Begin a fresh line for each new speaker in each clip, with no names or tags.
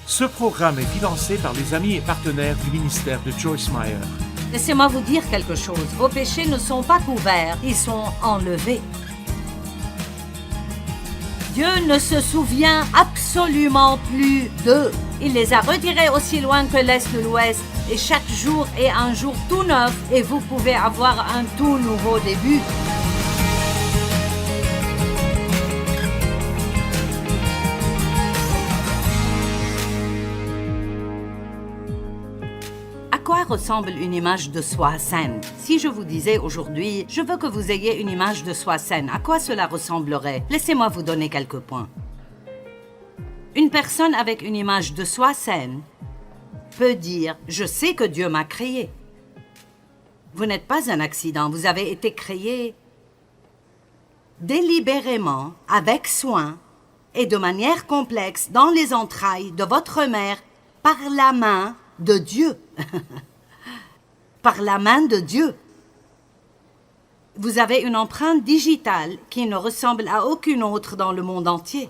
Ce programme est financé par les amis et partenaires du ministère de Joyce Meyer.
Laissez-moi vous dire quelque chose. Vos péchés ne sont pas couverts, ils sont enlevés. Dieu ne se souvient absolument plus d'eux. Il les a retirés aussi loin que l'Est de l'Ouest. Et chaque jour est un jour tout neuf et vous pouvez avoir un tout nouveau début. À quoi ressemble une image de soi saine? Si je vous disais aujourd'hui, je veux que vous ayez une image de soi saine, à quoi cela ressemblerait? Laissez-moi vous donner quelques points. Une personne avec une image de soi saine peut dire « Je sais que Dieu m'a créé ». Vous n'êtes pas un accident, vous avez été créé délibérément, avec soin et de manière complexe dans les entrailles de votre mère par la main de Dieu. Par la main de Dieu. Vous avez une empreinte digitale qui ne ressemble à aucune autre dans le monde entier.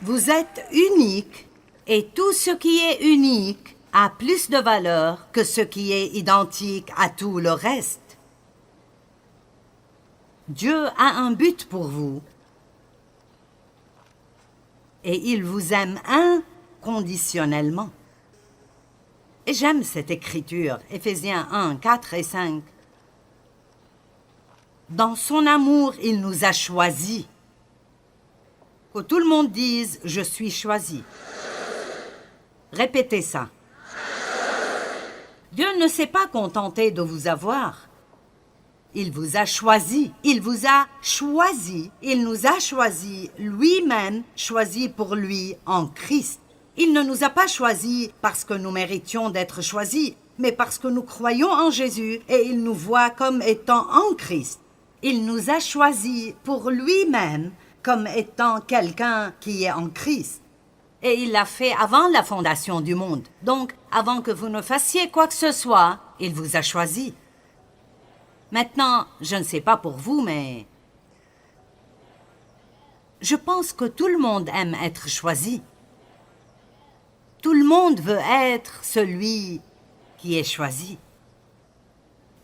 Vous êtes unique et tout ce qui est unique a plus de valeur que ce qui est identique à tout le reste. Dieu a un but pour vous. Et il vous aime inconditionnellement. Et j'aime cette écriture, Éphésiens 1, 4 et 5. Dans son amour, il nous a choisis. Que tout le monde dise « Je suis choisi ». Répétez ça. Dieu ne s'est pas contenté de vous avoir. Il vous a choisi, il vous a choisi, il nous a choisi lui-même, choisi pour lui en Christ. Il ne nous a pas choisis parce que nous méritions d'être choisis, mais parce que nous croyons en Jésus et il nous voit comme étant en Christ. Il nous a choisis pour lui-même comme étant quelqu'un qui est en Christ. Et il l'a fait avant la fondation du monde. Donc, avant que vous ne fassiez quoi que ce soit, il vous a choisi. Maintenant, je ne sais pas pour vous, mais je pense que tout le monde aime être choisi. Tout le monde veut être celui qui est choisi.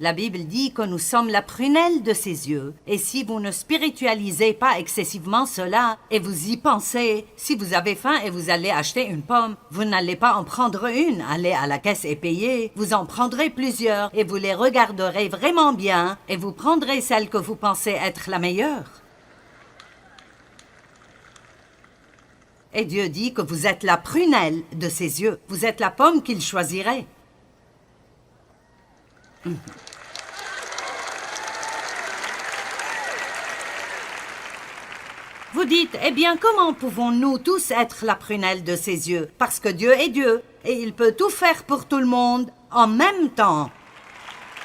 La Bible dit que nous sommes la prunelle de ses yeux, et si vous ne spiritualisez pas excessivement cela, et vous y pensez, si vous avez faim et vous allez acheter une pomme, vous n'allez pas en prendre une, allez à la caisse et payer, vous en prendrez plusieurs, et vous les regarderez vraiment bien, et vous prendrez celle que vous pensez être la meilleure. Et Dieu dit que vous êtes la prunelle de ses yeux, vous êtes la pomme qu'il choisirait. Vous dites, eh bien, comment pouvons-nous tous être la prunelle de ses yeux? Parce que Dieu est Dieu, et il peut tout faire pour tout le monde en même temps.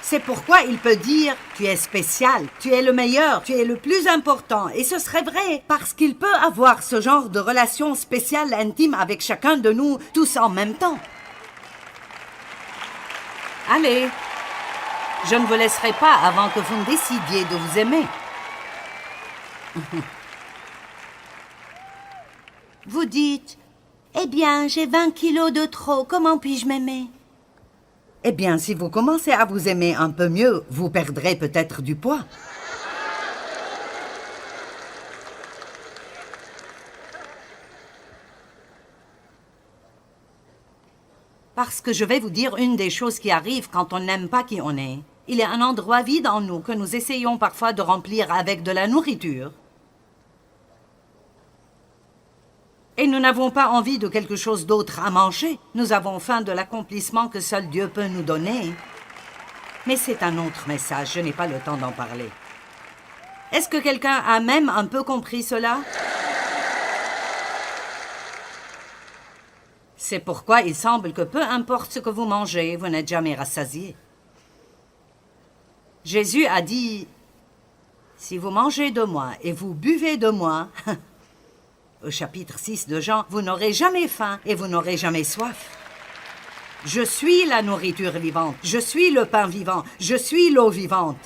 C'est pourquoi il peut dire, tu es spécial, tu es le meilleur, tu es le plus important. Et ce serait vrai, parce qu'il peut avoir ce genre de relation spéciale, intime avec chacun de nous, tous en même temps. Allez, je ne vous laisserai pas avant que vous ne décidiez de vous aimer. Vous dites, eh bien, j'ai 20 kilos de trop, comment puis-je m'aimer? Eh bien, si vous commencez à vous aimer un peu mieux, vous perdrez peut-être du poids. Parce que je vais vous dire une des choses qui arrive quand on n'aime pas qui on est. Il y a un endroit vide en nous que nous essayons parfois de remplir avec de la nourriture. Et nous n'avons pas envie de quelque chose d'autre à manger. Nous avons faim de l'accomplissement que seul Dieu peut nous donner. Mais c'est un autre message, je n'ai pas le temps d'en parler. Est-ce que quelqu'un a même un peu compris cela? C'est pourquoi il semble que peu importe ce que vous mangez, vous n'êtes jamais rassasié. Jésus a dit, si vous mangez de moi et vous buvez de moi... Au chapitre 6 de Jean, vous n'aurez jamais faim et vous n'aurez jamais soif. Je suis la nourriture vivante, je suis le pain vivant, je suis l'eau vivante.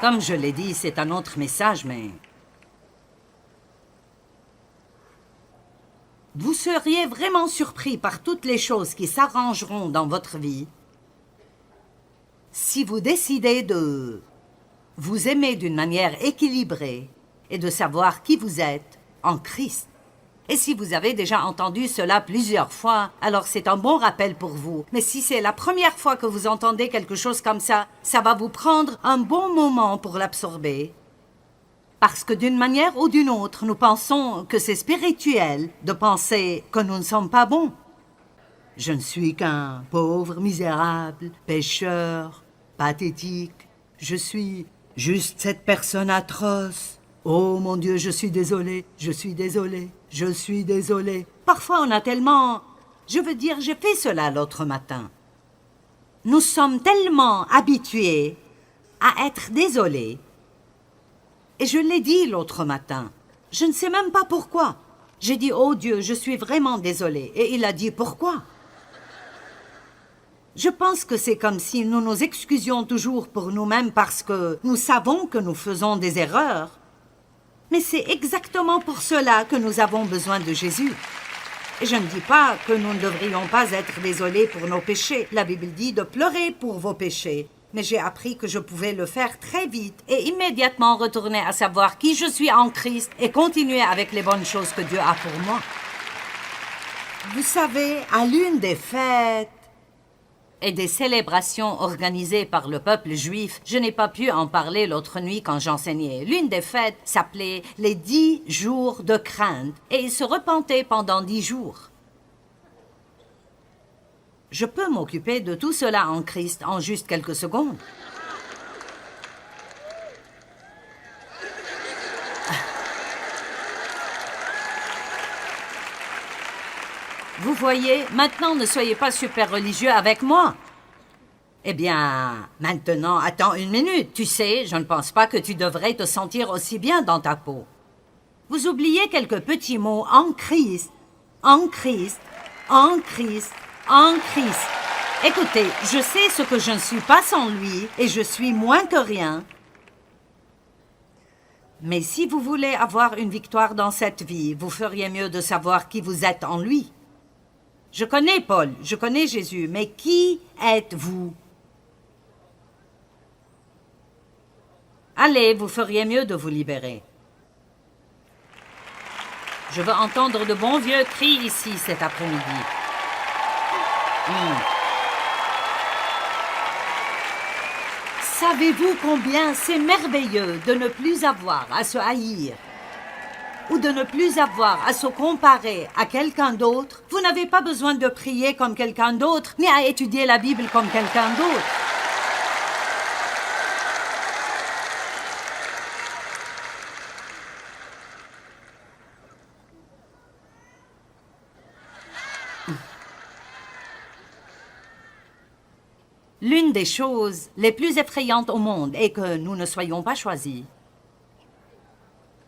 Comme je l'ai dit, c'est un autre message, mais... Vous seriez vraiment surpris par toutes les choses qui s'arrangeront dans votre vie si vous décidez de vous aimer d'une manière équilibrée et de savoir qui vous êtes en Christ. Et si vous avez déjà entendu cela plusieurs fois, alors c'est un bon rappel pour vous. Mais si c'est la première fois que vous entendez quelque chose comme ça va vous prendre un bon moment pour l'absorber. Parce que d'une manière ou d'une autre, nous pensons que c'est spirituel de penser que nous ne sommes pas bons. Je ne suis qu'un pauvre, misérable, pécheur, pathétique. Je suis juste cette personne atroce. Oh mon Dieu, je suis désolé, je suis désolé, je suis désolé. Parfois on a tellement... j'ai fait cela l'autre matin. Nous sommes tellement habitués à être désolés. Et je l'ai dit l'autre matin. Je ne sais même pas pourquoi. J'ai dit, oh Dieu, je suis vraiment désolé. Et il a dit, pourquoi? Je pense que c'est comme si nous nous excusions toujours pour nous-mêmes parce que nous savons que nous faisons des erreurs. Mais c'est exactement pour cela que nous avons besoin de Jésus. Et je ne dis pas que nous ne devrions pas être désolés pour nos péchés. La Bible dit de pleurer pour vos péchés. Mais j'ai appris que je pouvais le faire très vite et immédiatement retourner à savoir qui je suis en Christ et continuer avec les bonnes choses que Dieu a pour moi. Vous savez, à l'une des fêtes et des célébrations organisées par le peuple juif, je n'ai pas pu en parler l'autre nuit quand j'enseignais. L'une des fêtes s'appelait les 10 jours de crainte et ils se repentaient pendant 10 jours. Je peux m'occuper de tout cela en Christ en juste quelques secondes. Vous voyez, maintenant ne soyez pas super religieux avec moi. Eh bien, maintenant, attends une minute. Tu sais, je ne pense pas que tu devrais te sentir aussi bien dans ta peau. Vous oubliez quelques petits mots en Christ, en Christ, en Christ, en Christ. Écoutez, je sais ce que je ne suis pas sans lui et je suis moins que rien. Mais si vous voulez avoir une victoire dans cette vie, vous feriez mieux de savoir qui vous êtes en lui. Je connais Paul, je connais Jésus, mais qui êtes-vous? Allez, vous feriez mieux de vous libérer. Je veux entendre de bons vieux cris ici cet après-midi. Savez-vous combien c'est merveilleux de ne plus avoir à se haïr ou de ne plus avoir à se comparer à quelqu'un d'autre? Vous n'avez pas besoin de prier comme quelqu'un d'autre, ni à étudier la Bible comme quelqu'un d'autre. L'une des choses les plus effrayantes au monde est que nous ne soyons pas choisis.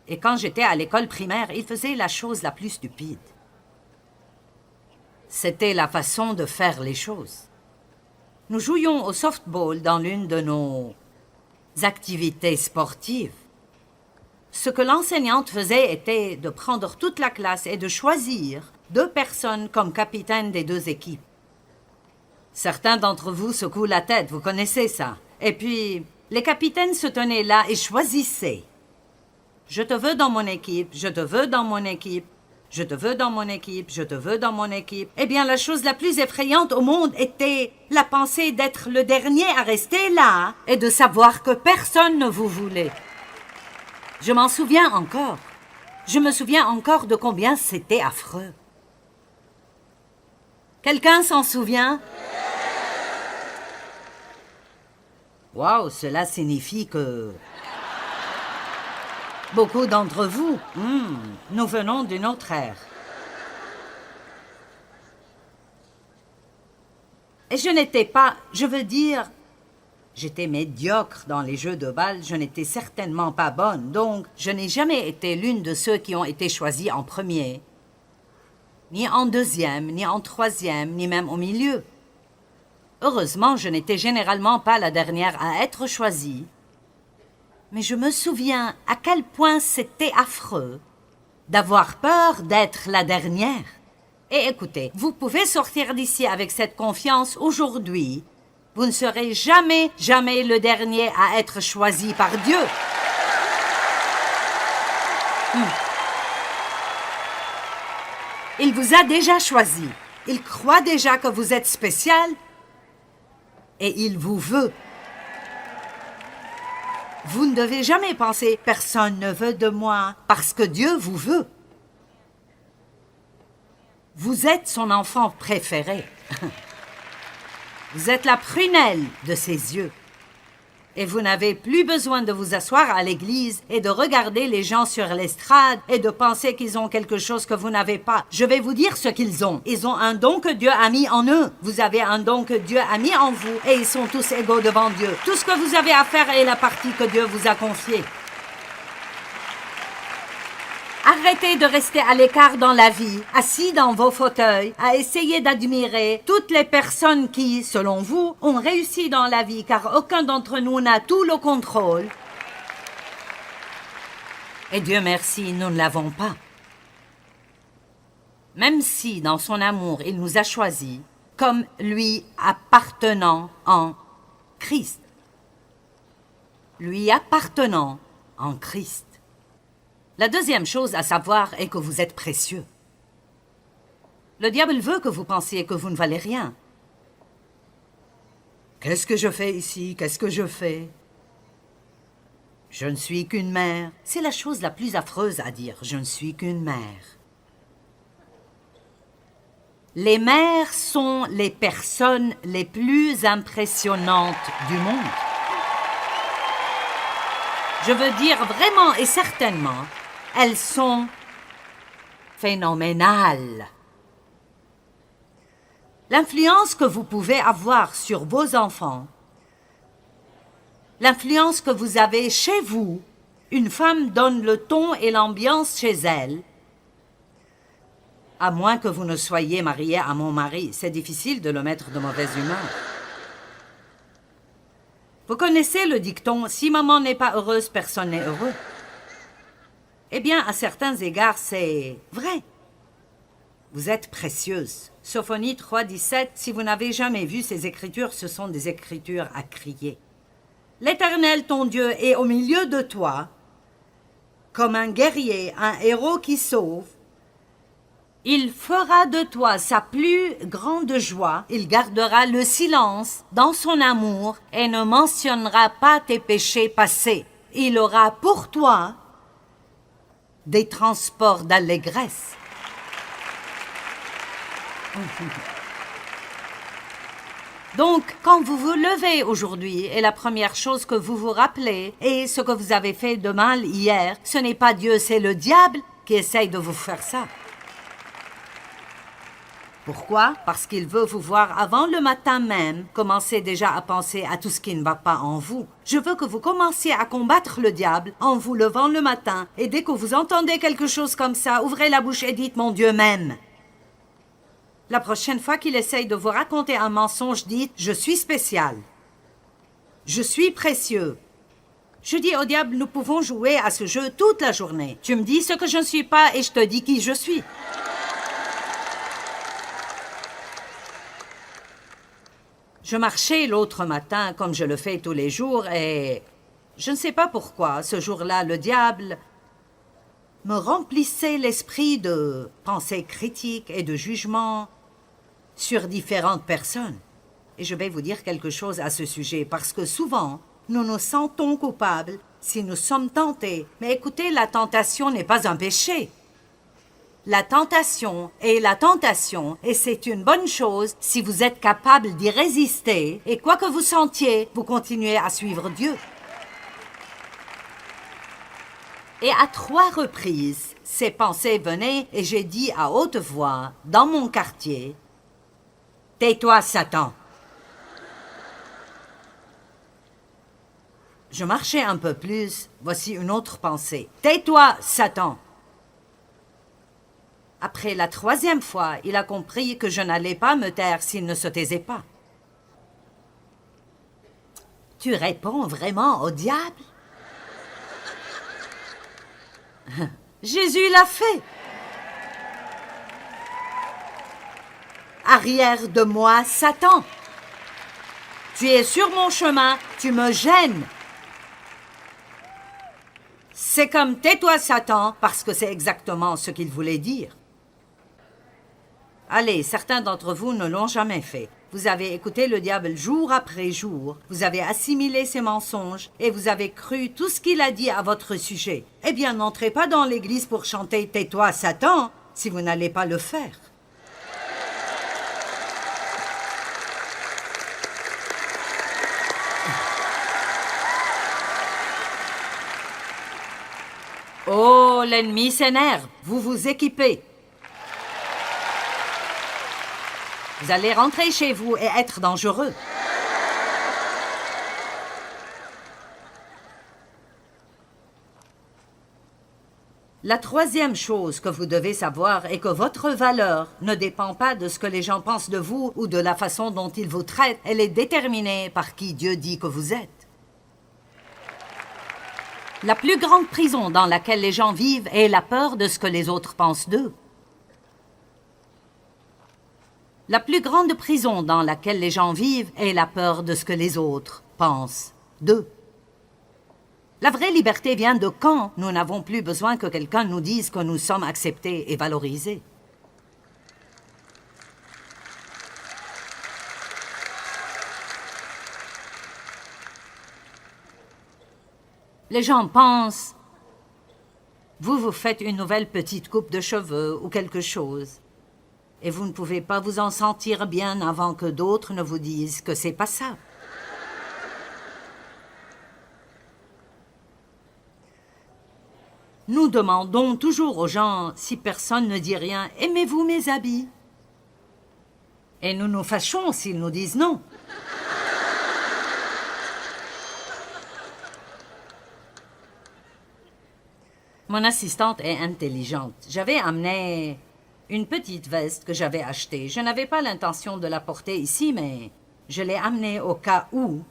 Et quand j'étais à l'école primaire, ils faisaient la chose la plus stupide. C'était la façon de faire les choses. Nous jouions au softball dans l'une de nos activités sportives. Ce que l'enseignante faisait était de prendre toute la classe et de choisir 2 personnes comme capitaines des 2 équipes. Certains d'entre vous secouent la tête, vous connaissez ça. Et puis, les capitaines se tenaient là et choisissaient. Je te veux dans mon équipe, je te veux dans mon équipe, je te veux dans mon équipe, je te veux dans mon équipe. Eh bien, la chose la plus effrayante au monde était la pensée d'être le dernier à rester là et de savoir que personne ne vous voulait. Je m'en souviens encore. Je me souviens encore de combien c'était affreux. Quelqu'un s'en souvient? Waouh, cela signifie que... beaucoup d'entre vous, nous venons d'une autre ère. Et je n'étais pas, j'étais médiocre dans les jeux de balle, je n'étais certainement pas bonne, donc je n'ai jamais été l'une de ceux qui ont été choisis en premier, ni en deuxième, ni en troisième, ni même au milieu. Heureusement, je n'étais généralement pas la dernière à être choisie. Mais je me souviens à quel point c'était affreux d'avoir peur d'être la dernière. Et écoutez, vous pouvez sortir d'ici avec cette confiance aujourd'hui. Vous ne serez jamais, jamais le dernier à être choisi par Dieu. Il vous a déjà choisi. Il croit déjà que vous êtes spécial. Et il vous veut. Vous ne devez jamais penser « personne ne veut de moi » parce que Dieu vous veut. Vous êtes son enfant préféré. Vous êtes la prunelle de ses yeux. Et vous n'avez plus besoin de vous asseoir à l'église et de regarder les gens sur l'estrade et de penser qu'ils ont quelque chose que vous n'avez pas. Je vais vous dire ce qu'ils ont. Ils ont un don que Dieu a mis en eux. Vous avez un don que Dieu a mis en vous et ils sont tous égaux devant Dieu. Tout ce que vous avez à faire est la partie que Dieu vous a confiée. Arrêtez de rester à l'écart dans la vie, assis dans vos fauteuils, à essayer d'admirer toutes les personnes qui, selon vous, ont réussi dans la vie, car aucun d'entre nous n'a tout le contrôle. Et Dieu merci, nous ne l'avons pas. Même si, dans son amour, il nous a choisis, comme lui appartenant en Christ. Lui appartenant en Christ. La deuxième chose à savoir est que vous êtes précieux. Le diable veut que vous pensiez que vous ne valez rien. Qu'est-ce que je fais ici? Qu'est-ce que je fais? Je ne suis qu'une mère. C'est la chose la plus affreuse à dire. Je ne suis qu'une mère. Les mères sont les personnes les plus impressionnantes du monde. Je veux dire vraiment et certainement, elles sont phénoménales. L'influence que vous pouvez avoir sur vos enfants, l'influence que vous avez chez vous, une femme donne le ton et l'ambiance chez elle, à moins que vous ne soyez marié à mon mari. C'est difficile de le mettre de mauvaise humeur. Vous connaissez le dicton « Si maman n'est pas heureuse, personne n'est heureux ». Eh bien, à certains égards, c'est vrai. Vous êtes précieuse. Sophonie 3,17, si vous n'avez jamais vu ces écritures, ce sont des écritures à crier. L'Éternel, ton Dieu, est au milieu de toi, comme un guerrier, un héros qui sauve. Il fera de toi sa plus grande joie, il gardera le silence dans son amour et ne mentionnera pas tes péchés passés. Il aura pour toi des transports d'allégresse. Donc, quand vous vous levez aujourd'hui et la première chose que vous vous rappelez est ce que vous avez fait de mal hier, ce n'est pas Dieu, c'est le diable qui essaye de vous faire ça. Pourquoi? Parce qu'il veut vous voir avant le matin même, commencer déjà à penser à tout ce qui ne va pas en vous. Je veux que vous commenciez à combattre le diable en vous levant le matin. Et dès que vous entendez quelque chose comme ça, ouvrez la bouche et dites « Mon Dieu m'aime ». La prochaine fois qu'il essaye de vous raconter un mensonge, dites « Je suis spécial. Je suis précieux. » Je dis au diable « Nous pouvons jouer à ce jeu toute la journée. Tu me dis ce que je ne suis pas et je te dis qui je suis. » Je marchais l'autre matin, comme je le fais tous les jours, et je ne sais pas pourquoi, ce jour-là, le diable me remplissait l'esprit de pensées critiques et de jugements sur différentes personnes. Et je vais vous dire quelque chose à ce sujet, parce que souvent, nous nous sentons coupables si nous sommes tentés. Mais écoutez, la tentation n'est pas un péché. La tentation est la tentation, et c'est une bonne chose si vous êtes capable d'y résister, et quoi que vous sentiez, vous continuez à suivre Dieu. Et à 3 reprises, ces pensées venaient, et j'ai dit à haute voix, dans mon quartier, « Tais-toi, Satan !» Je marchais un peu plus, voici une autre pensée, « Tais-toi, Satan !» Après la 3e fois, il a compris que je n'allais pas me taire s'il ne se taisait pas. Tu réponds vraiment au diable? Jésus l'a fait. Arrière de moi, Satan. Tu es sur mon chemin, tu me gênes. C'est comme tais-toi, Satan, parce que c'est exactement ce qu'il voulait dire. Allez, certains d'entre vous ne l'ont jamais fait. Vous avez écouté le diable jour après jour, vous avez assimilé ses mensonges et vous avez cru tout ce qu'il a dit à votre sujet. Eh bien, n'entrez pas dans l'église pour chanter « Tais-toi, Satan » si vous n'allez pas le faire. Oh, l'ennemi s'énerve, vous vous équipez. Vous allez rentrer chez vous et être dangereux. La troisième chose que vous devez savoir est que votre valeur ne dépend pas de ce que les gens pensent de vous ou de la façon dont ils vous traitent. Elle est déterminée par qui Dieu dit que vous êtes. La plus grande prison dans laquelle les gens vivent est la peur de ce que les autres pensent d'eux. La plus grande prison dans laquelle les gens vivent est la peur de ce que les autres pensent d'eux. La vraie liberté vient de quand nous n'avons plus besoin que quelqu'un nous dise que nous sommes acceptés et valorisés. Les gens pensent, vous vous faites une nouvelle petite coupe de cheveux ou quelque chose, et vous ne pouvez pas vous en sentir bien avant que d'autres ne vous disent que c'est pas ça. Nous demandons toujours aux gens, si personne ne dit rien, « Aimez-vous mes habits ?» Et nous nous fâchons s'ils nous disent non. Mon assistante est intelligente. J'avais amené une petite veste que j'avais achetée. Je n'avais pas l'intention de la porter ici, mais je l'ai amenée au cas où.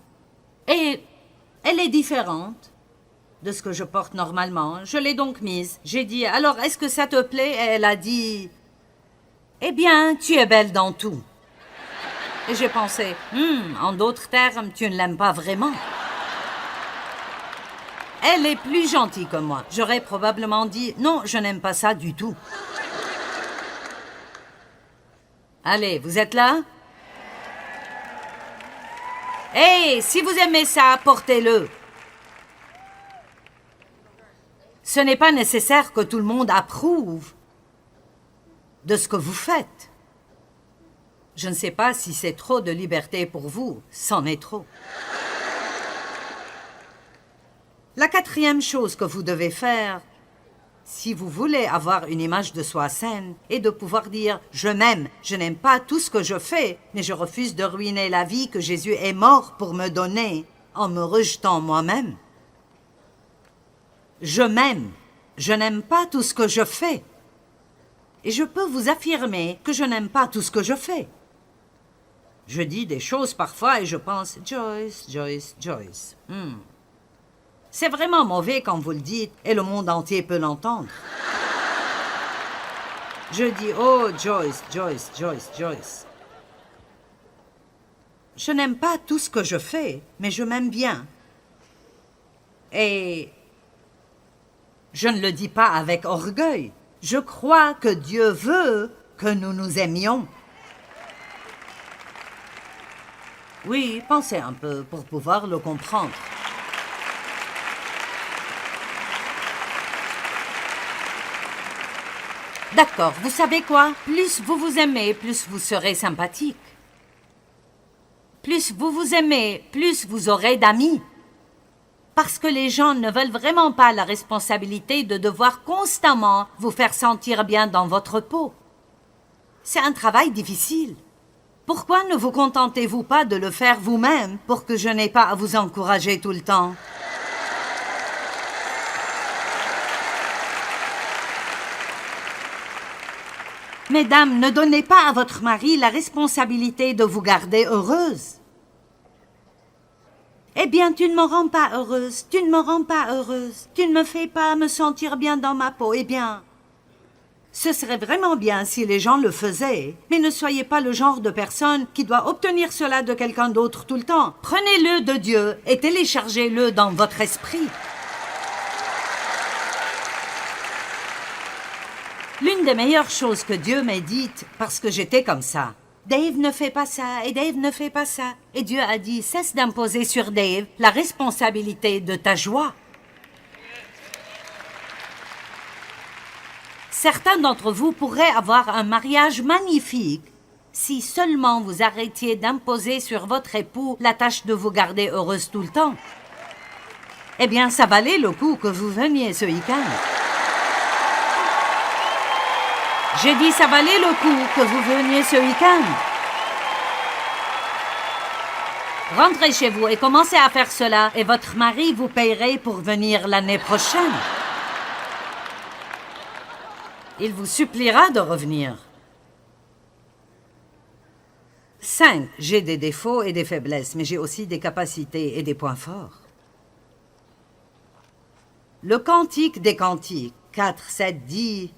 Et elle est différente de ce que je porte normalement. Je l'ai donc mise. J'ai dit, alors, est-ce que ça te plaît? Et elle a dit, eh bien, tu es belle dans tout. Et j'ai pensé, en d'autres termes, tu ne l'aimes pas vraiment. Elle est plus gentille que moi. J'aurais probablement dit, non, je n'aime pas ça du tout. Allez, vous êtes là? Hey, si vous aimez ça, portez-le. Ce n'est pas nécessaire que tout le monde approuve de ce que vous faites. Je ne sais pas si c'est trop de liberté pour vous. C'en est trop. La quatrième chose que vous devez faire, si vous voulez avoir une image de soi saine, est de pouvoir dire « Je m'aime, je n'aime pas tout ce que je fais, mais je refuse de ruiner la vie que Jésus est mort pour me donner en me rejetant moi-même. Je m'aime, je n'aime pas tout ce que je fais. Et je peux vous affirmer que je n'aime pas tout ce que je fais. Je dis des choses parfois et je pense « Joyce, Joyce, Joyce. C'est vraiment mauvais quand vous le dites et le monde entier peut l'entendre. Je dis « Oh, Joyce, Joyce, Joyce, Joyce. » Je n'aime pas tout ce que je fais, mais je m'aime bien. Et je ne le dis pas avec orgueil. Je crois que Dieu veut que nous nous aimions. Oui, pensez un peu pour pouvoir le comprendre. D'accord, vous savez quoi? Plus vous vous aimez, plus vous serez sympathique. Plus vous vous aimez, plus vous aurez d'amis. Parce que les gens ne veulent vraiment pas la responsabilité de devoir constamment vous faire sentir bien dans votre peau. C'est un travail difficile. Pourquoi ne vous contentez-vous pas de le faire vous-même pour que je n'ai pas à vous encourager tout le temps? Mesdames, ne donnez pas à votre mari la responsabilité de vous garder heureuse. Eh bien, tu ne me rends pas heureuse, tu ne me rends pas heureuse, tu ne me fais pas me sentir bien dans ma peau. Eh bien, ce serait vraiment bien si les gens le faisaient, mais ne soyez pas le genre de personne qui doit obtenir cela de quelqu'un d'autre tout le temps. Prenez-le de Dieu et téléchargez-le dans votre esprit. L'une des meilleures choses que Dieu m'ait dites, parce que j'étais comme ça, Dave ne fait pas ça, et Dave ne fait pas ça. Et Dieu a dit, cesse d'imposer sur Dave la responsabilité de ta joie. Certains d'entre vous pourraient avoir un mariage magnifique si seulement vous arrêtiez d'imposer sur votre époux la tâche de vous garder heureuse tout le temps. Eh bien, ça valait le coup que vous veniez ce week-end. J'ai dit, ça valait le coup que vous veniez ce week-end. Rentrez chez vous et commencez à faire cela et votre mari vous payerait pour venir l'année prochaine. Il vous suppliera de revenir. 5. J'ai des défauts et des faiblesses, mais j'ai aussi des capacités et des points forts. Le Cantique des Cantiques, 4, 7 dit...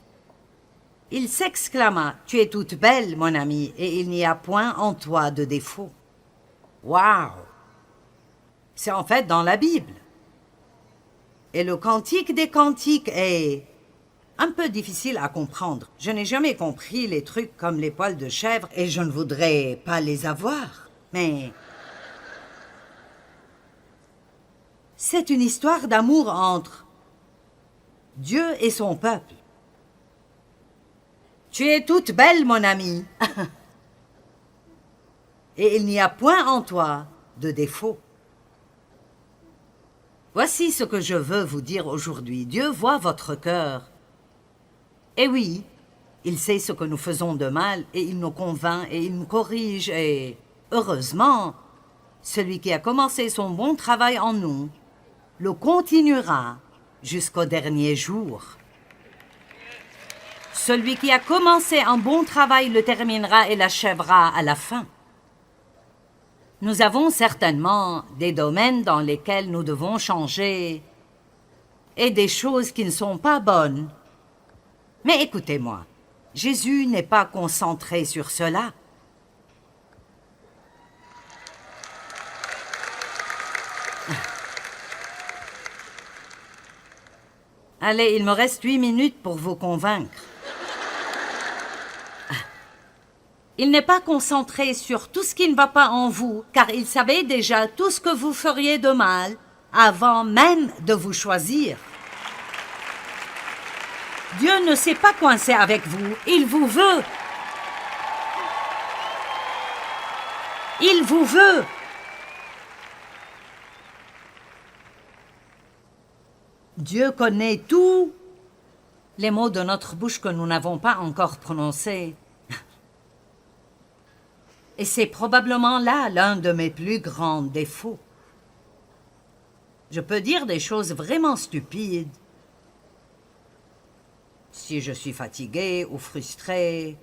Il s'exclama, « Tu es toute belle, mon ami, et il n'y a point en toi de défaut. » Waouh! C'est en fait dans la Bible. Et le Cantique des Cantiques est un peu difficile à comprendre. Je n'ai jamais compris les trucs comme les poils de chèvre et je ne voudrais pas les avoir. Mais c'est une histoire d'amour entre Dieu et son peuple. Tu es toute belle, mon ami. Et il n'y a point en toi de défaut. Voici ce que je veux vous dire aujourd'hui. Dieu voit votre cœur. Et oui, il sait ce que nous faisons de mal et il nous convainc et il nous corrige et, heureusement, celui qui a commencé son bon travail en nous le continuera jusqu'au dernier jour. Celui qui a commencé un bon travail le terminera et l'achèvera à la fin. Nous avons certainement des domaines dans lesquels nous devons changer et des choses qui ne sont pas bonnes. Mais écoutez-moi, Jésus n'est pas concentré sur cela. Allez, il me reste 8 minutes pour vous convaincre. Il n'est pas concentré sur tout ce qui ne va pas en vous, car il savait déjà tout ce que vous feriez de mal avant même de vous choisir. Dieu ne s'est pas coincé avec vous, il vous veut. Il vous veut. Dieu connaît tous les mots de notre bouche que nous n'avons pas encore prononcés. Et c'est probablement là l'un de mes plus grands défauts. Je peux dire des choses vraiment stupides. Si je suis fatigué ou frustré,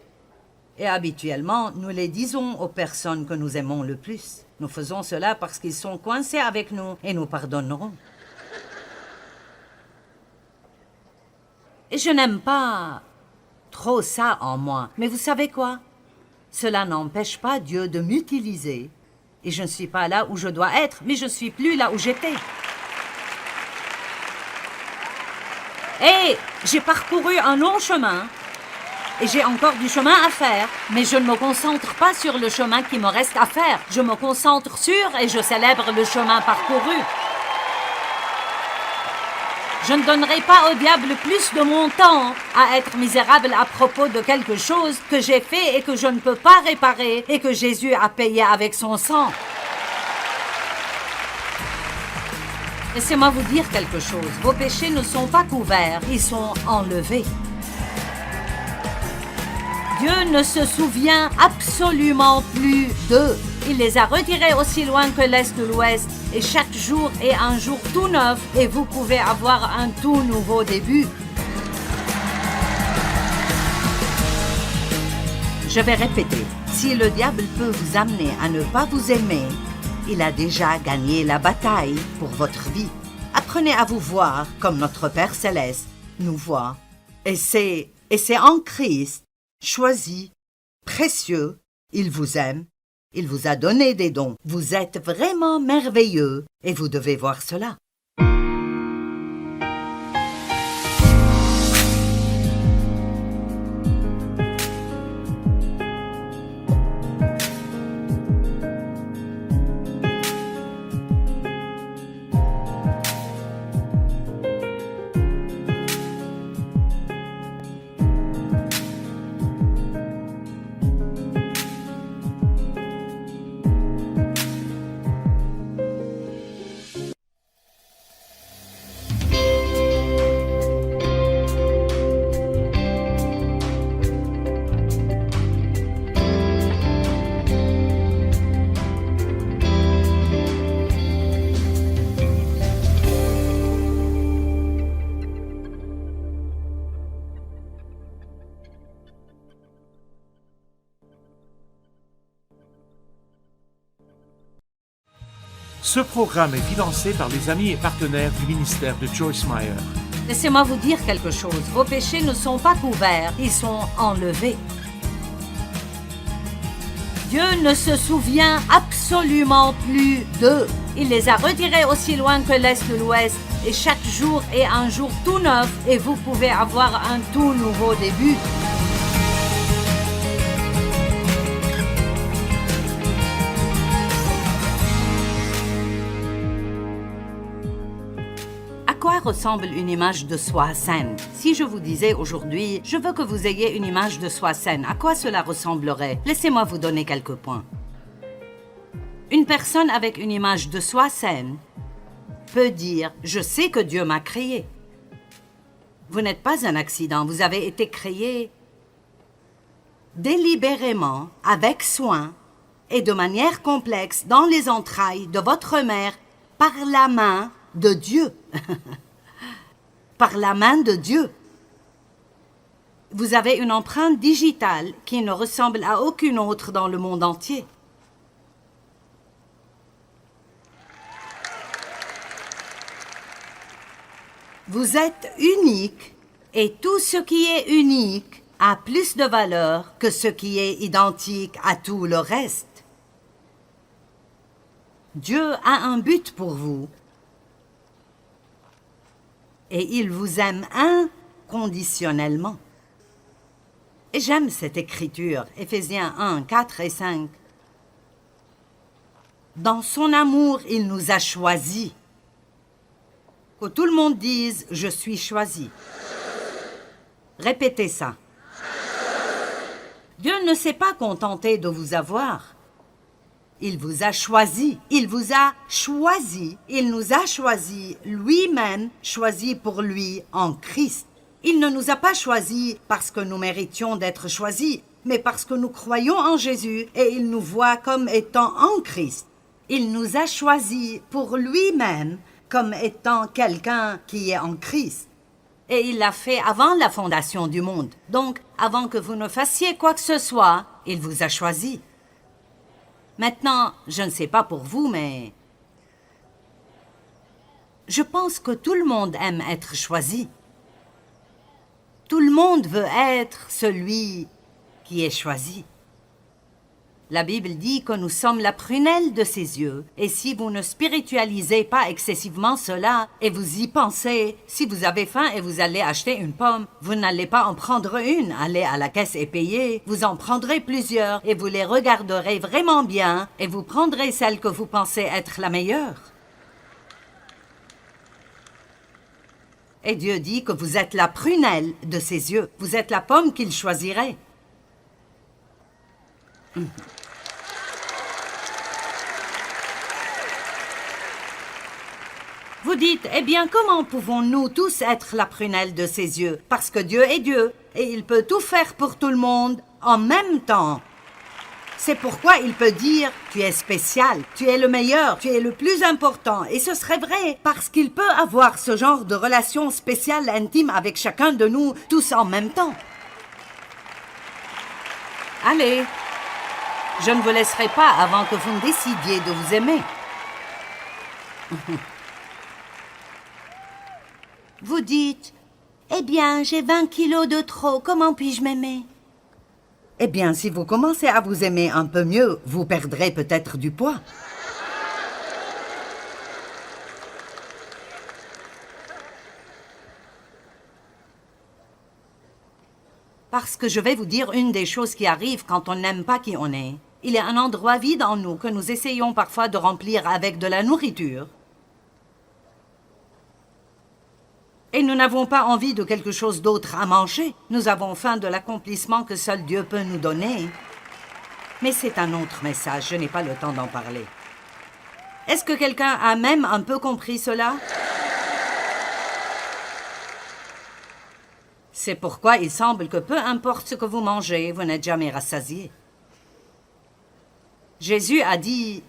et habituellement, nous les disons aux personnes que nous aimons le plus. Nous faisons cela parce qu'ils sont coincés avec nous et nous pardonnerons. Et je n'aime pas trop ça en moi. Mais vous savez quoi? Cela n'empêche pas Dieu de m'utiliser. Et je ne suis pas là où je dois être, mais je ne suis plus là où j'étais. Et j'ai parcouru un long chemin. Et j'ai encore du chemin à faire. Mais je ne me concentre pas sur le chemin qui me reste à faire. Je me concentre sur et je célèbre le chemin parcouru. Je ne donnerai pas au diable plus de mon temps à être misérable à propos de quelque chose que j'ai fait et que je ne peux pas réparer et que Jésus a payé avec son sang. Laissez-moi vous dire quelque chose. Vos péchés ne sont pas couverts, ils sont enlevés. Dieu ne se souvient absolument plus d'eux. Il les a retirés aussi loin que l'Est de l'Ouest. Et chaque jour est un jour tout neuf et vous pouvez avoir un tout nouveau début. Je vais répéter. Si le diable peut vous amener à ne pas vous aimer, il a déjà gagné la bataille pour votre vie. Apprenez à vous voir comme notre Père Céleste nous voit. Et c'est en Christ, choisi, précieux, il vous aime, il vous a donné des dons. Vous êtes vraiment merveilleux et vous devez voir cela.
Ce programme est financé par les amis et partenaires du ministère de Joyce Meyer.
Laissez-moi vous dire quelque chose. Vos péchés ne sont pas couverts, ils sont enlevés. Dieu ne se souvient absolument plus d'eux. Il les a retirés aussi loin que l'Est de l'Ouest. Et chaque jour est un jour tout neuf et vous pouvez avoir un tout nouveau début. À quoi ressemble une image de soi saine? Si je vous disais aujourd'hui, je veux que vous ayez une image de soi saine, à quoi cela ressemblerait? Laissez-moi vous donner quelques points. Une personne avec une image de soi saine peut dire « Je sais que Dieu m'a créé ». Vous n'êtes pas un accident, vous avez été créé délibérément, avec soin et de manière complexe dans les entrailles de votre mère par la main de Dieu. Par la main de Dieu. Vous avez une empreinte digitale qui ne ressemble à aucune autre dans le monde entier. Vous êtes unique et tout ce qui est unique a plus de valeur que ce qui est identique à tout le reste. Dieu a un but pour vous. Et il vous aime inconditionnellement. Et j'aime cette écriture, Éphésiens 1, 4 et 5. Dans son amour, il nous a choisis. Que tout le monde dise « Je suis choisi ». Répétez ça. Dieu ne s'est pas contenté de vous avoir. Il vous a choisi, il vous a choisi, il nous a choisi lui-même, choisi pour lui en Christ. Il ne nous a pas choisis parce que nous méritions d'être choisis, mais parce que nous croyons en Jésus et il nous voit comme étant en Christ. Il nous a choisis pour lui-même comme étant quelqu'un qui est en Christ. Et il l'a fait avant la fondation du monde. Donc, avant que vous ne fassiez quoi que ce soit, il vous a choisi. Maintenant, je ne sais pas pour vous, mais je pense que tout le monde aime être choisi. Tout le monde veut être celui qui est choisi. La Bible dit que nous sommes la prunelle de ses yeux. Et si vous ne spiritualisez pas excessivement cela et vous y pensez, si vous avez faim et vous allez acheter une pomme, vous n'allez pas en prendre une, allez à la caisse et payer. Vous en prendrez plusieurs et vous les regarderez vraiment bien et vous prendrez celle que vous pensez être la meilleure. Et Dieu dit que vous êtes la prunelle de ses yeux. Vous êtes la pomme qu'il choisirait. Vous dites, eh bien, comment pouvons-nous tous être la prunelle de ses yeux? Parce que Dieu est Dieu, et il peut tout faire pour tout le monde en même temps. C'est pourquoi il peut dire, tu es spécial, tu es le meilleur, tu es le plus important. Et ce serait vrai, parce qu'il peut avoir ce genre de relation spéciale, intime avec chacun de nous, tous en même temps. Allez, je ne vous laisserai pas avant que vous ne décidiez de vous aimer. Vous dites, eh bien, j'ai 20 kilos de trop, comment puis-je m'aimer? Eh bien, si vous commencez à vous aimer un peu mieux, vous perdrez peut-être du poids. Parce que je vais vous dire une des choses qui arrivent quand on n'aime pas qui on est. Il y a un endroit vide en nous que nous essayons parfois de remplir avec de la nourriture. Et nous n'avons pas envie de quelque chose d'autre à manger. Nous avons faim de l'accomplissement que seul Dieu peut nous donner. Mais c'est un autre message, je n'ai pas le temps d'en parler. Est-ce que quelqu'un a même un peu compris cela? C'est pourquoi il semble que peu importe ce que vous mangez, vous n'êtes jamais rassasié. Jésus a dit,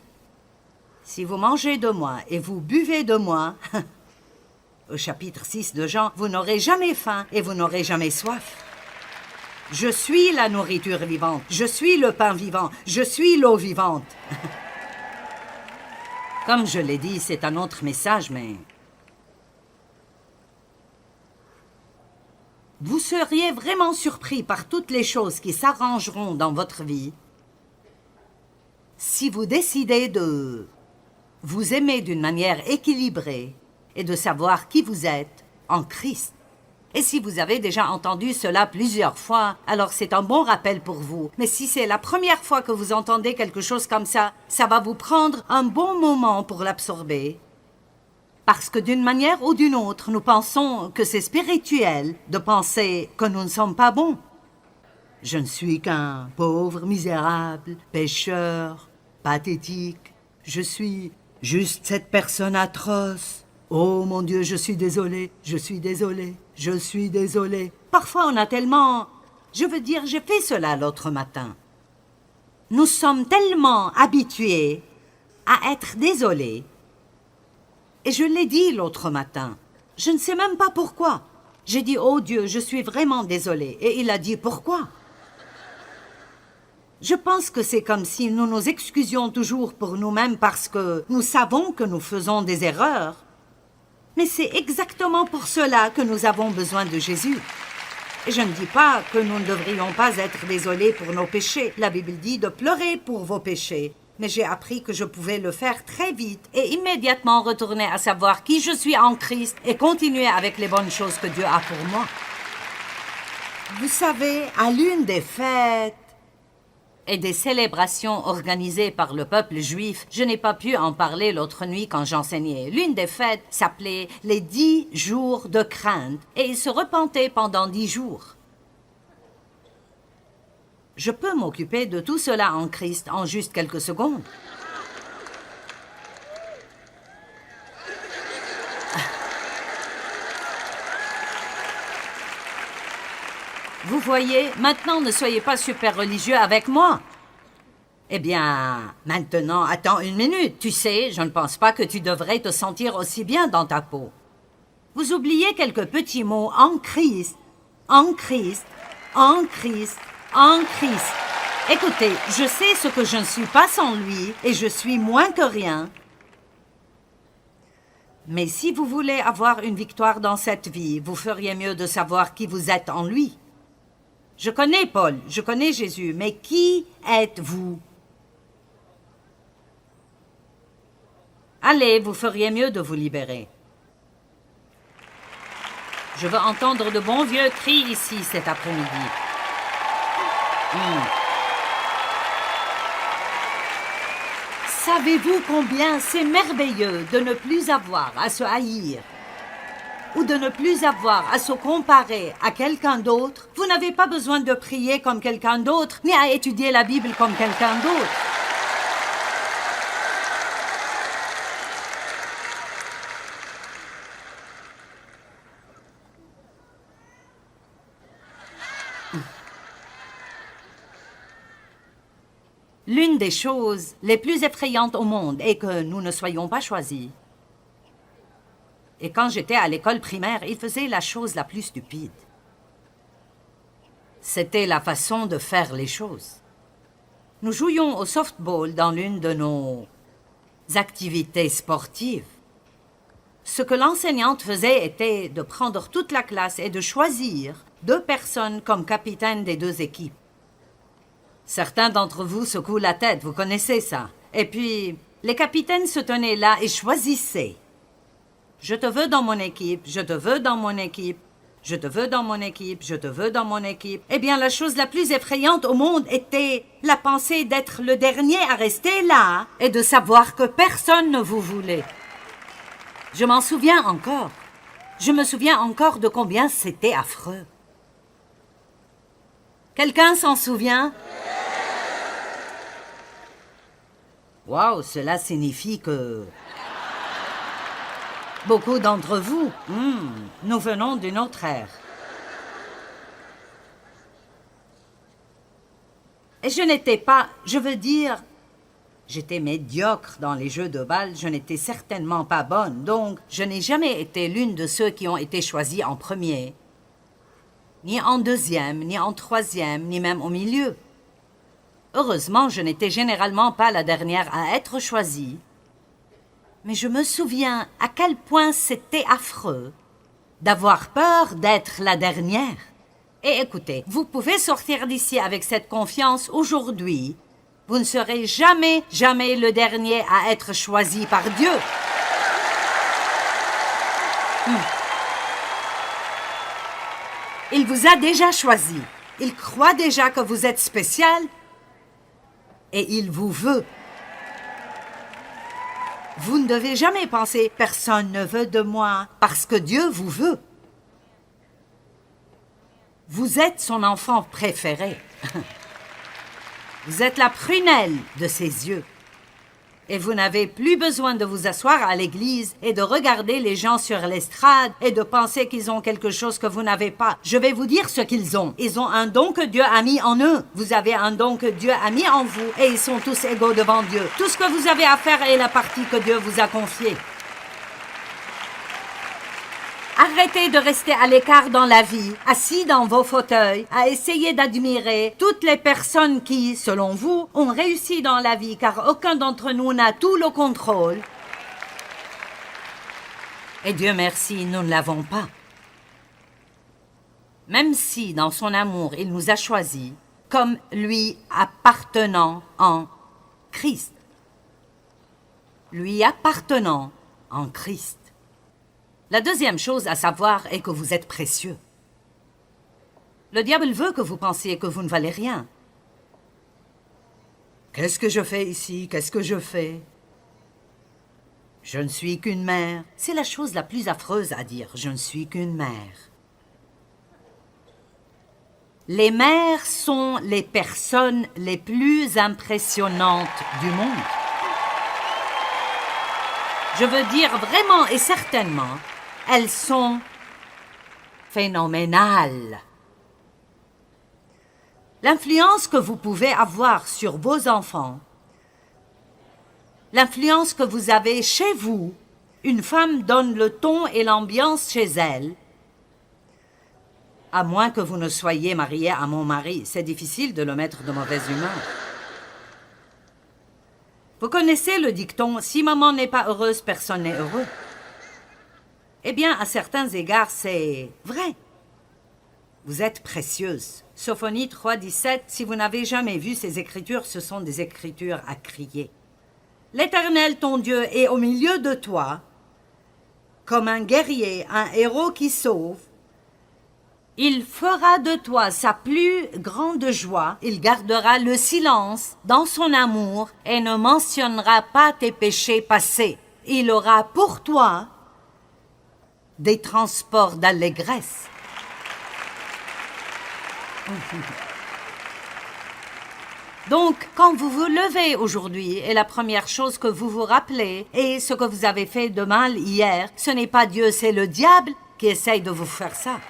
« Si vous mangez de moi et vous buvez de moi, au chapitre 6 de Jean, vous n'aurez jamais faim et vous n'aurez jamais soif. Je suis la nourriture vivante, je suis le pain vivant, je suis l'eau vivante. » Comme je l'ai dit, c'est un autre message, mais... Vous seriez vraiment surpris par toutes les choses qui s'arrangeront dans votre vie si vous décidez de vous aimer d'une manière équilibrée et de savoir qui vous êtes en Christ. Et si vous avez déjà entendu cela plusieurs fois, alors c'est un bon rappel pour vous. Mais si c'est la première fois que vous entendez quelque chose comme ça va vous prendre un bon moment pour l'absorber. Parce que d'une manière ou d'une autre, nous pensons que c'est spirituel de penser que nous ne sommes pas bons. Je ne suis qu'un pauvre, misérable, pécheur, pathétique. Je suis juste cette personne atroce. Oh mon Dieu, je suis désolé, je suis désolé, je suis désolé. Parfois on a tellement... Je veux dire, j'ai fait cela l'autre matin. Nous sommes tellement habitués à être désolés. Et je l'ai dit l'autre matin. Je ne sais même pas pourquoi. J'ai dit, oh Dieu, je suis vraiment désolée. Et il a dit, pourquoi? Je pense que c'est comme si nous nous excusions toujours pour nous-mêmes parce que nous savons que nous faisons des erreurs. Mais c'est exactement pour cela que nous avons besoin de Jésus. Et je ne dis pas que nous ne devrions pas être désolés pour nos péchés. La Bible dit de pleurer pour vos péchés. Mais j'ai appris que je pouvais le faire très vite et immédiatement retourner à savoir qui je suis en Christ et continuer avec les bonnes choses que Dieu a pour moi. Vous savez, à l'une des fêtes et des célébrations organisées par le peuple juif, je n'ai pas pu en parler l'autre nuit quand j'enseignais. L'une des fêtes s'appelait les 10 jours de crainte et ils se repentaient pendant 10 jours. Je peux m'occuper de tout cela en Christ en juste quelques secondes. Vous voyez, maintenant ne soyez pas super religieux avec moi. Eh bien, maintenant, attends une minute. Tu sais, je ne pense pas que tu devrais te sentir aussi bien dans ta peau. Vous oubliez quelques petits mots en Christ, en Christ, en Christ, en Christ. Écoutez, je sais ce que je ne suis pas sans lui et je suis moins que rien. Mais si vous voulez avoir une victoire dans cette vie, vous feriez mieux de savoir qui vous êtes en lui. Je connais Paul, je connais Jésus, mais qui êtes-vous? Allez, vous feriez mieux de vous libérer. Je veux entendre de bons vieux cris ici cet après-midi. Savez-vous combien c'est merveilleux de ne plus avoir à se haïr ou de ne plus avoir à se comparer à quelqu'un d'autre? Vous n'avez pas besoin de prier comme quelqu'un d'autre, ni à étudier la Bible comme quelqu'un d'autre. L'une des choses les plus effrayantes au monde est que nous ne soyons pas choisis. Et quand j'étais à l'école primaire, il faisait la chose la plus stupide. C'était la façon de faire les choses. Nous jouions au softball dans l'une de nos activités sportives. Ce que l'enseignante faisait était de prendre toute la classe et de choisir 2 personnes comme capitaines des 2 équipes. Certains d'entre vous secouent la tête, vous connaissez ça. Et puis, les capitaines se tenaient là et choisissaient. Je te veux dans mon équipe, je te veux dans mon équipe, je te veux dans mon équipe, je te veux dans mon équipe. Eh bien, la chose la plus effrayante au monde était la pensée d'être le dernier à rester là et de savoir que personne ne vous voulait. Je m'en souviens encore. Je me souviens encore de combien c'était affreux. Quelqu'un s'en souvient? Waouh, cela signifie que... Beaucoup d'entre vous, nous venons d'une autre ère. Et je n'étais pas, je veux dire, j'étais médiocre dans les jeux de balle, je n'étais certainement pas bonne, donc je n'ai jamais été l'une de ceux qui ont été choisis en premier, ni en deuxième, ni en troisième, ni même au milieu. Heureusement, je n'étais généralement pas la dernière à être choisie. Mais je me souviens à quel point c'était affreux d'avoir peur d'être la dernière. Et écoutez, vous pouvez sortir d'ici avec cette confiance aujourd'hui. Vous ne serez jamais, jamais le dernier à être choisi par Dieu. Il vous a déjà choisi. Il croit déjà que vous êtes spécial. Et il vous veut. Vous ne devez jamais penser « Personne ne veut de moi » parce que Dieu vous veut. Vous êtes son enfant préféré. Vous êtes la prunelle de ses yeux. Et vous n'avez plus besoin de vous asseoir à l'église et de regarder les gens sur l'estrade et de penser qu'ils ont quelque chose que vous n'avez pas. Je vais vous dire ce qu'ils ont. Ils ont un don que Dieu a mis en eux. Vous avez un don que Dieu a mis en vous et ils sont tous égaux devant Dieu. Tout ce que vous avez à faire est la partie que Dieu vous a confiée. Arrêtez de rester à l'écart dans la vie, assis dans vos fauteuils, à essayer d'admirer toutes les personnes qui, selon vous, ont réussi dans la vie, car aucun d'entre nous n'a tout le contrôle. Et Dieu merci, nous ne l'avons pas. Même si, dans son amour, il nous a choisis comme lui appartenant en Christ. Lui appartenant en Christ. La deuxième chose à savoir est que vous êtes précieux. Le diable veut que vous pensiez que vous ne valez rien. Qu'est-ce que je fais ici? Qu'est-ce que je fais? Je ne suis qu'une mère. C'est la chose la plus affreuse à dire. Je ne suis qu'une mère. Les mères sont les personnes les plus impressionnantes du monde. Je veux dire vraiment et certainement, elles sont phénoménales. L'influence que vous pouvez avoir sur vos enfants, l'influence que vous avez chez vous, une femme donne le ton et l'ambiance chez elle. À moins que vous ne soyez marié à mon mari, c'est difficile de le mettre de mauvaise humeur. Vous connaissez le dicton « Si maman n'est pas heureuse, personne n'est heureux ». Eh bien, à certains égards, c'est vrai. Vous êtes précieuse. Sophonie 3,17, si vous n'avez jamais vu ces écritures, ce sont des écritures à crier. L'Éternel, ton Dieu, est au milieu de toi, comme un guerrier, un héros qui sauve. Il fera de toi sa plus grande joie, il gardera le silence dans son amour et ne mentionnera pas tes péchés passés. Il aura pour toi des transports d'allégresse. Donc, quand vous vous levez aujourd'hui et la première chose que vous vous rappelez est ce que vous avez fait de mal hier, ce n'est pas Dieu, c'est le diable qui essaye de vous faire ça.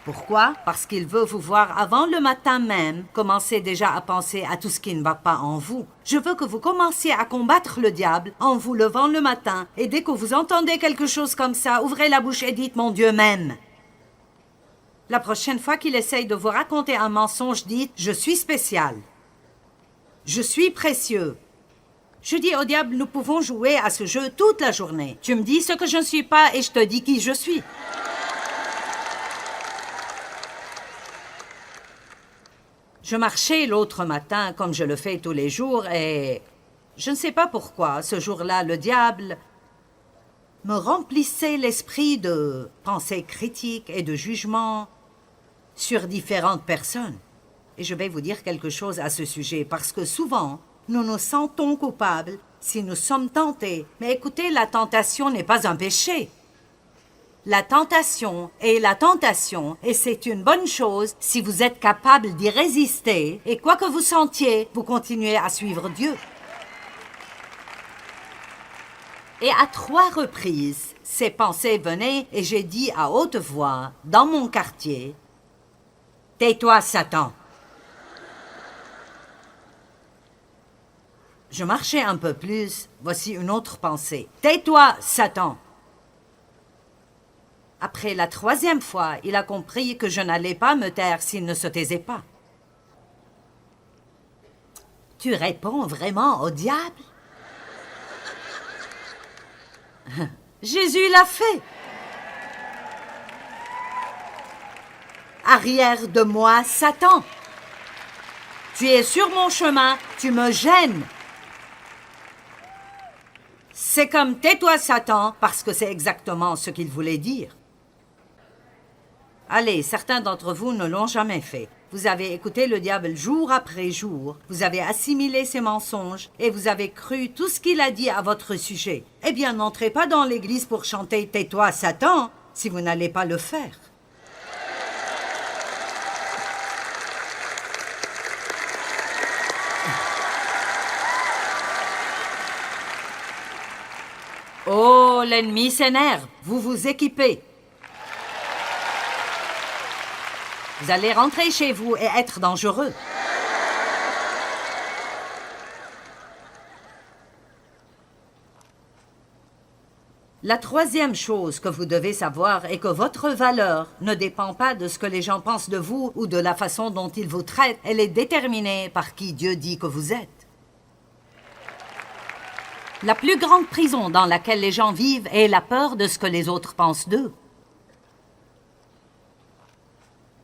Pourquoi? Parce qu'il veut vous voir avant le matin même, commencer déjà à penser à tout ce qui ne va pas en vous. Je veux que vous commenciez à combattre le diable en vous levant le matin, et dès que vous entendez quelque chose comme ça, ouvrez la bouche et dites « Mon Dieu m'aime ». La prochaine fois qu'il essaye de vous raconter un mensonge, dites « Je suis spécial. Je suis précieux. Je dis au diable, nous pouvons jouer à ce jeu toute la journée. Tu me dis ce que je ne suis pas et je te dis qui je suis. Je marchais l'autre matin comme je le fais tous les jours et je ne sais pas pourquoi, ce jour-là, le diable me remplissait l'esprit de pensées critiques et de jugements sur différentes personnes. Et je vais vous dire quelque chose à ce sujet, parce que souvent, nous nous sentons coupables si nous sommes tentés. Mais écoutez, la tentation n'est pas un péché. La tentation est la tentation, et c'est une bonne chose si vous êtes capable d'y résister, et quoi que vous sentiez, vous continuez à suivre Dieu. Et à 3 reprises, ces pensées venaient, et j'ai dit à haute voix, dans mon quartier, « Tais-toi, Satan !» Je marchais un peu plus, voici une autre pensée. « Tais-toi, Satan !» Après la 3e fois, il a compris que je n'allais pas me taire s'il ne se taisait pas. « Tu réponds vraiment au diable ?» Jésus l'a fait. Arrière de moi, Satan. Tu es sur mon chemin, tu me gênes. C'est comme tais-toi, Satan, parce que c'est exactement ce qu'il voulait dire. Allez, certains d'entre vous ne l'ont jamais fait. Vous avez écouté le diable jour après jour, vous avez assimilé ses mensonges et vous avez cru tout ce qu'il a dit à votre sujet. Eh bien, n'entrez pas dans l'église pour chanter « Tais-toi, Satan » si vous n'allez pas le faire. Oh, l'ennemi s'énerve, vous vous équipez. Vous allez rentrer chez vous et être dangereux. La 3e chose que vous devez savoir est que votre valeur ne dépend pas de ce que les gens pensent de vous ou de la façon dont ils vous traitent. Elle est déterminée par qui Dieu dit que vous êtes. La plus grande prison dans laquelle les gens vivent est la peur de ce que les autres pensent d'eux.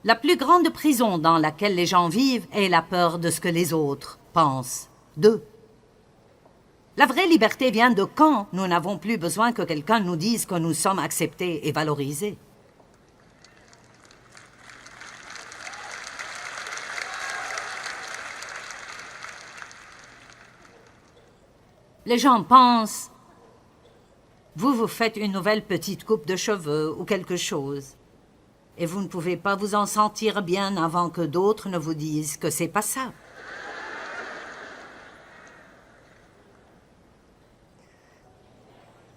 La plus grande prison dans laquelle les gens vivent est la peur de ce que les autres pensent d'eux. La vraie liberté vient de quand nous n'avons plus besoin que quelqu'un nous dise que nous sommes acceptés et valorisés. Les gens pensent, vous vous faites une nouvelle petite coupe de cheveux ou quelque chose. Et vous ne pouvez pas vous en sentir bien avant que d'autres ne vous disent que c'est pas ça.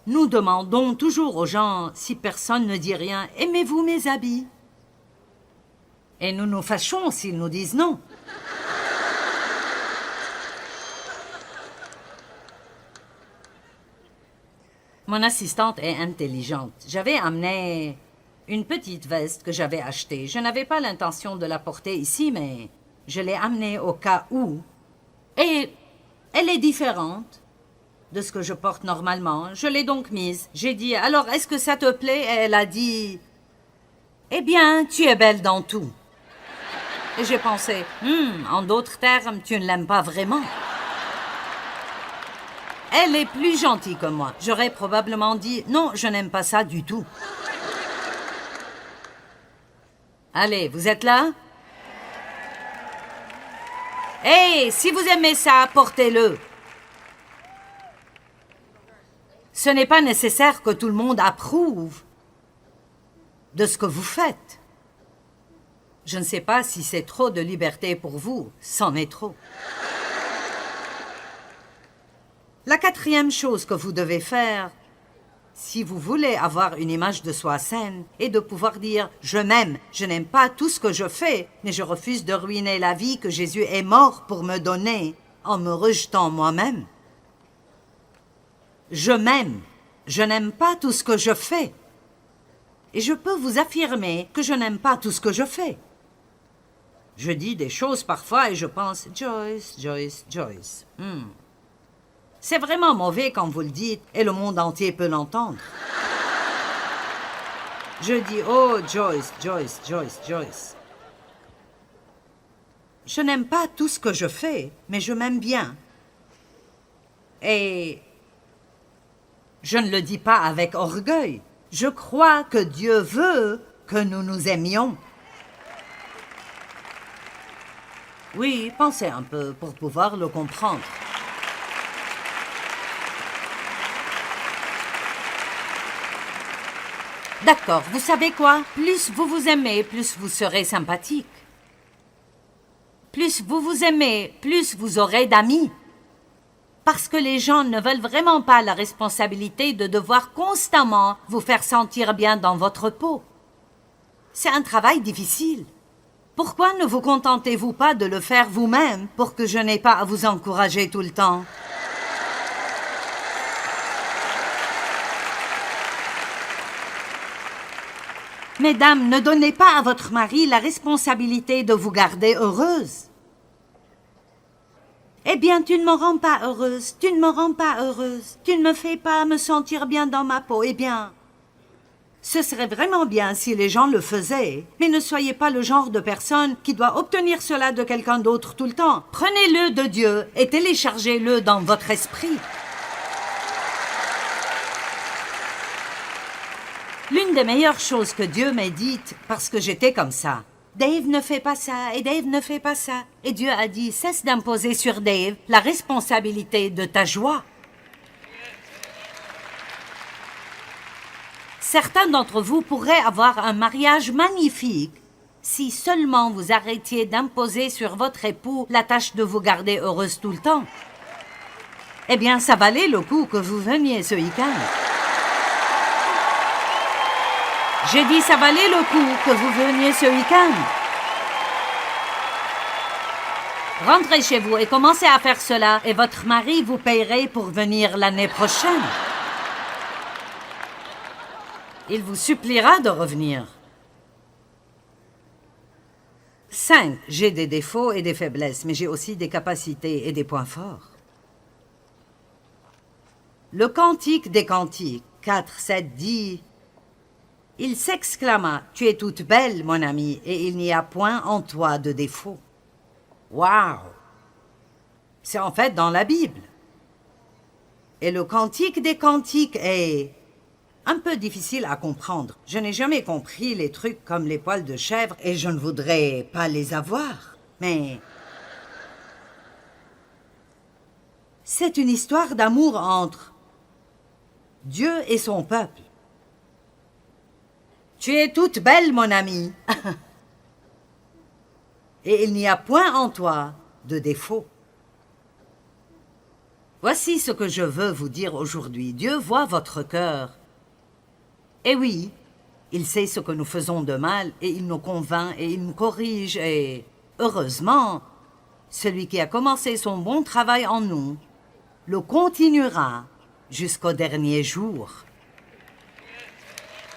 Nous demandons toujours aux gens, si personne ne dit rien, « Aimez-vous mes habits ?» Et nous nous fâchons s'ils nous disent non. Mon assistante est intelligente. J'avais amené une petite veste que j'avais achetée. Je n'avais pas l'intention de la porter ici, mais je l'ai amenée au cas où. Et elle est différente de ce que je porte normalement. Je l'ai donc mise. J'ai dit, alors, est-ce que ça te plaît? Et elle a dit, eh bien, tu es belle dans tout. Et j'ai pensé, en d'autres termes, tu ne l'aimes pas vraiment. Elle est plus gentille que moi. J'aurais probablement dit, non, je n'aime pas ça du tout. Allez, vous êtes là? Hey, si vous aimez ça, portez-le. Ce n'est pas nécessaire que tout le monde approuve de ce que vous faites. Je ne sais pas si c'est trop de liberté pour vous. C'en est trop. La 4e chose que vous devez faire, si vous voulez avoir une image de soi saine, est de pouvoir dire « Je m'aime, je n'aime pas tout ce que je fais, mais je refuse de ruiner la vie que Jésus est mort pour me donner en me rejetant moi-même. Je m'aime, je n'aime pas tout ce que je fais. Et je peux vous affirmer que je n'aime pas tout ce que je fais. Je dis des choses parfois et je pense « Joyce, Joyce, Joyce. C'est vraiment mauvais quand vous le dites et le monde entier peut l'entendre. Je dis, oh Joyce, Joyce, Joyce, Joyce. Je n'aime pas tout ce que je fais, mais je m'aime bien. Et je ne le dis pas avec orgueil. Je crois que Dieu veut que nous nous aimions. Oui, pensez un peu pour pouvoir le comprendre. D'accord, vous savez quoi? Plus vous vous aimez, plus vous serez sympathique. Plus vous vous aimez, plus vous aurez d'amis. Parce que les gens ne veulent vraiment pas la responsabilité de devoir constamment vous faire sentir bien dans votre peau. C'est un travail difficile. Pourquoi ne vous contentez-vous pas de le faire vous-même pour que je n'ai pas à vous encourager tout le temps? Mesdames, ne donnez pas à votre mari la responsabilité de vous garder heureuse. Eh bien, tu ne me rends pas heureuse, tu ne me rends pas heureuse, tu ne me fais pas me sentir bien dans ma peau. Eh bien, ce serait vraiment bien si les gens le faisaient, mais ne soyez pas le genre de personne qui doit obtenir cela de quelqu'un d'autre tout le temps. Prenez-le de Dieu et téléchargez-le dans votre esprit. L'une des meilleures choses que Dieu m'ait dites, parce que j'étais comme ça. Dave ne fait pas ça, et Dave ne fait pas ça. Et Dieu a dit, cesse d'imposer sur Dave la responsabilité de ta joie. Certains d'entre vous pourraient avoir un mariage magnifique si seulement vous arrêtiez d'imposer sur votre époux la tâche de vous garder heureuse tout le temps. Eh bien, ça valait le coup que vous veniez ce week-end. J'ai dit ça valait le coup que vous veniez ce week-end. Rentrez chez vous et commencez à faire cela et votre mari vous paierait pour venir l'année prochaine. Il vous suppliera de revenir. 5. J'ai des défauts et des faiblesses, mais j'ai aussi des capacités et des points forts. Le cantique des cantiques, 4, 7, dit... Il s'exclama, « Tu es toute belle, mon ami, et il n'y a point en toi de défaut. » Waouh! C'est en fait dans la Bible. Et le cantique des cantiques est un peu difficile à comprendre. Je n'ai jamais compris les trucs comme les poils de chèvre et je ne voudrais pas les avoir. Mais c'est une histoire d'amour entre Dieu et son peuple. Tu es toute belle, mon ami. Et il n'y a point en toi de défaut. Voici ce que je veux vous dire aujourd'hui. Dieu voit votre cœur. Et oui, il sait ce que nous faisons de mal et il nous convainc et il nous corrige et, heureusement, celui qui a commencé son bon travail en nous le continuera jusqu'au dernier jour.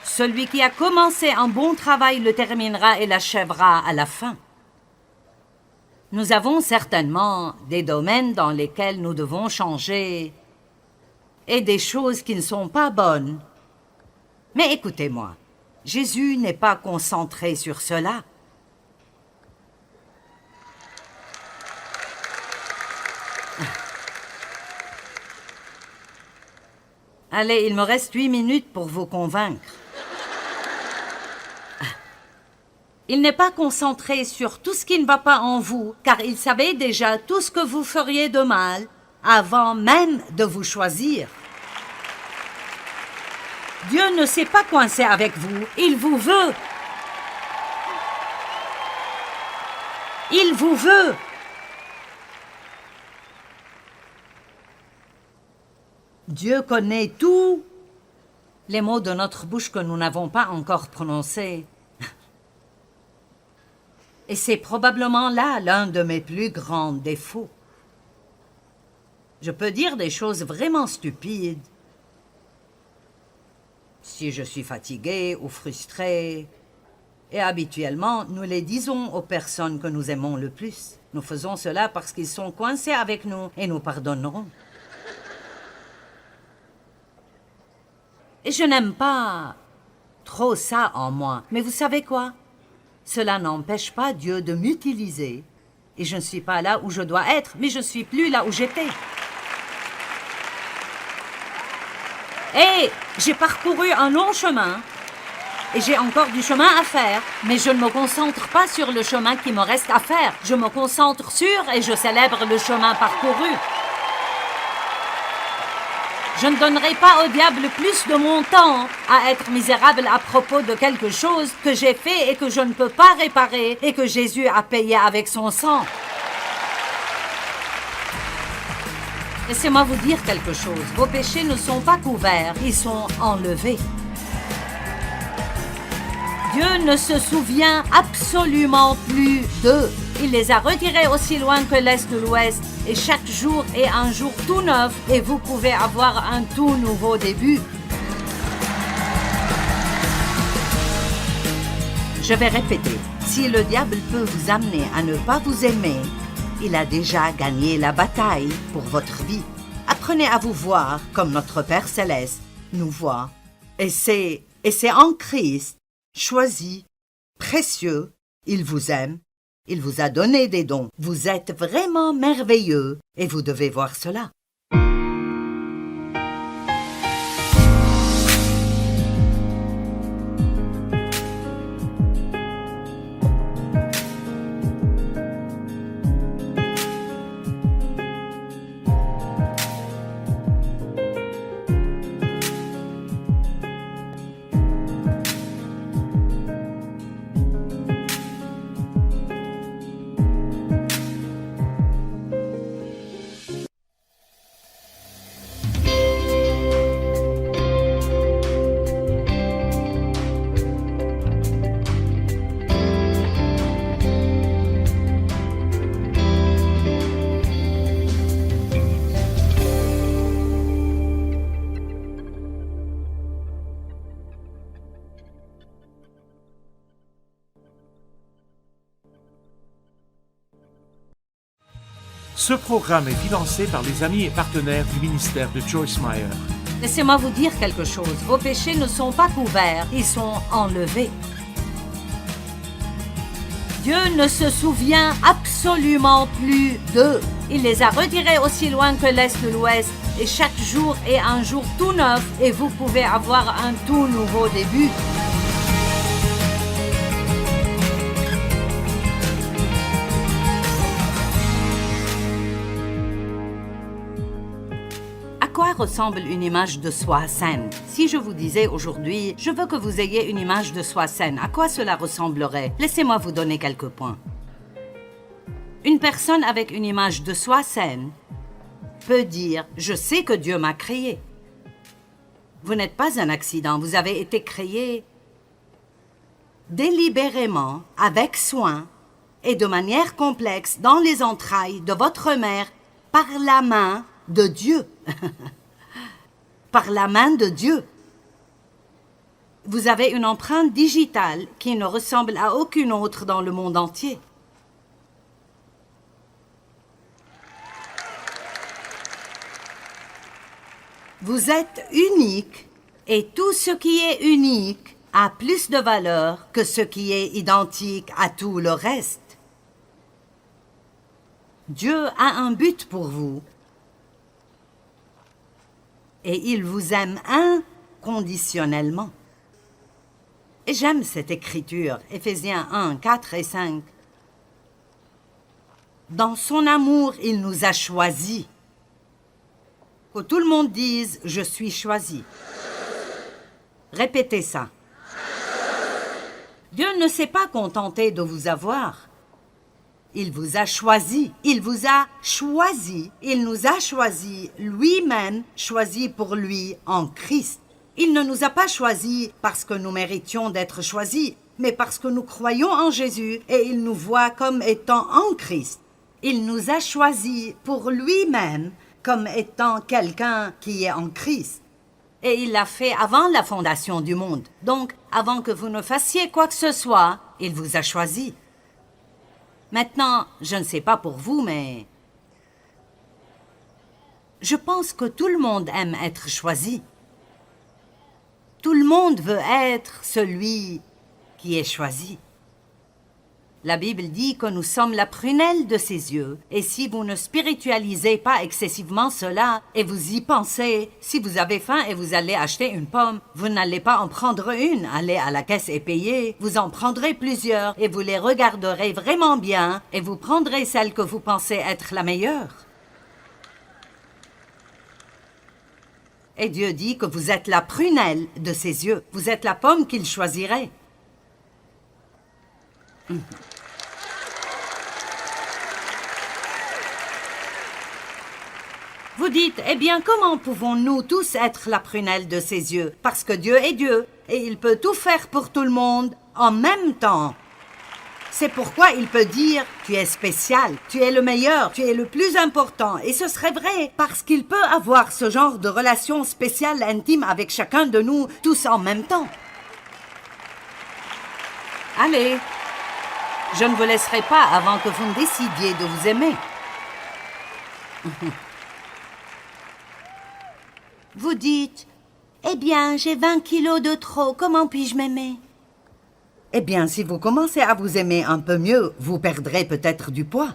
Celui qui a commencé un bon travail le terminera et l'achèvera à la fin. Nous avons certainement des domaines dans lesquels nous devons changer et des choses qui ne sont pas bonnes. Mais écoutez-moi, Jésus n'est pas concentré sur cela. Allez, il me reste 8 minutes pour vous convaincre. Il n'est pas concentré sur tout ce qui ne va pas en vous, car il savait déjà tout ce que vous feriez de mal avant même de vous choisir. Dieu ne s'est pas coincé avec vous, il vous veut. Il vous veut. Dieu connaît tous les mots de notre bouche que nous n'avons pas encore prononcés. Et c'est probablement là l'un de mes plus grands défauts. Je peux dire des choses vraiment stupides. Si je suis fatigué ou frustré, et habituellement, nous les disons aux personnes que nous aimons le plus. Nous faisons cela parce qu'ils sont coincés avec nous et nous pardonnerons. Et je n'aime pas trop ça en moi. Mais vous savez quoi? Cela n'empêche pas Dieu de m'utiliser. Et je ne suis pas là où je dois être, mais je ne suis plus là où j'étais. Et j'ai parcouru un long chemin. Et j'ai encore du chemin à faire, mais je ne me concentre pas sur le chemin qui me reste à faire. Je me concentre sur et je célèbre le chemin parcouru. Je ne donnerai pas au diable plus de mon temps à être misérable à propos de quelque chose que j'ai fait et que je ne peux pas réparer et que Jésus a payé avec son sang. Laissez-moi vous dire quelque chose. Vos péchés ne sont pas couverts, ils sont enlevés. Dieu ne se souvient absolument plus d'eux. Il les a retirés aussi loin que l'Est de l'Ouest. Et chaque jour est un jour tout neuf et vous pouvez avoir un tout nouveau début. Je vais répéter. Si le diable peut vous amener à ne pas vous aimer, il a déjà gagné la bataille pour votre vie. Apprenez à vous voir comme notre Père Céleste nous voit. Et c'est en Christ. Choisi, précieux, il vous aime, il vous a donné des dons. Vous êtes vraiment merveilleux et vous devez voir cela.
Ce programme est financé par les amis et partenaires du ministère de Joyce Meyer.
Laissez-moi vous dire quelque chose. Vos péchés ne sont pas couverts, ils sont enlevés. Dieu ne se souvient absolument plus d'eux. Il les a retirés aussi loin que l'Est de l'Ouest. Et chaque jour est un jour tout neuf et vous pouvez avoir un tout nouveau début. À quoi ressemble une image de soi saine? Si je vous disais aujourd'hui, je veux que vous ayez une image de soi saine, à quoi cela ressemblerait? Laissez-moi vous donner quelques points. Une personne avec une image de soi saine peut dire « Je sais que Dieu m'a créé ». Vous n'êtes pas un accident, vous avez été créé délibérément, avec soin et de manière complexe dans les entrailles de votre mère par la main de Dieu. Par la main de Dieu. Vous avez une empreinte digitale qui ne ressemble à aucune autre dans le monde entier. Vous êtes unique et tout ce qui est unique a plus de valeur que ce qui est identique à tout le reste. Dieu a un but pour vous. Et il vous aime inconditionnellement. Et j'aime cette écriture, Éphésiens 1, 4 et 5. Dans son amour, il nous a choisis. Que tout le monde dise « Je suis choisi ». Répétez ça. Dieu ne s'est pas contenté de vous avoir. Il vous a choisi, il vous a choisi, il nous a choisi lui-même, choisi pour lui en Christ. Il ne nous a pas choisis parce que nous méritions d'être choisis, mais parce que nous croyons en Jésus et il nous voit comme étant en Christ. Il nous a choisis pour lui-même comme étant quelqu'un qui est en Christ. Et il l'a fait avant la fondation du monde. Donc, avant que vous ne fassiez quoi que ce soit, il vous a choisi. Maintenant, je ne sais pas pour vous, mais je pense que tout le monde aime être choisi. Tout le monde veut être celui qui est choisi. La Bible dit que nous sommes la prunelle de ses yeux, et si vous ne spiritualisez pas excessivement cela, et vous y pensez, si vous avez faim et vous allez acheter une pomme, vous n'allez pas en prendre une, allez à la caisse et payer, vous en prendrez plusieurs, et vous les regarderez vraiment bien, et vous prendrez celle que vous pensez être la meilleure. Et Dieu dit que vous êtes la prunelle de ses yeux, vous êtes la pomme qu'il choisirait. Vous dites, eh bien, comment pouvons-nous tous être la prunelle de ses yeux? Parce que Dieu est Dieu, et il peut tout faire pour tout le monde en même temps. C'est pourquoi il peut dire, tu es spécial, tu es le meilleur, tu es le plus important. Et ce serait vrai, parce qu'il peut avoir ce genre de relation spéciale, intime avec chacun de nous, tous en même temps. Allez, je ne vous laisserai pas avant que vous ne décidiez de vous aimer. Vous dites, eh bien, j'ai 20 kilos de trop, comment puis-je m'aimer? Eh bien, si vous commencez à vous aimer un peu mieux, vous perdrez peut-être du poids.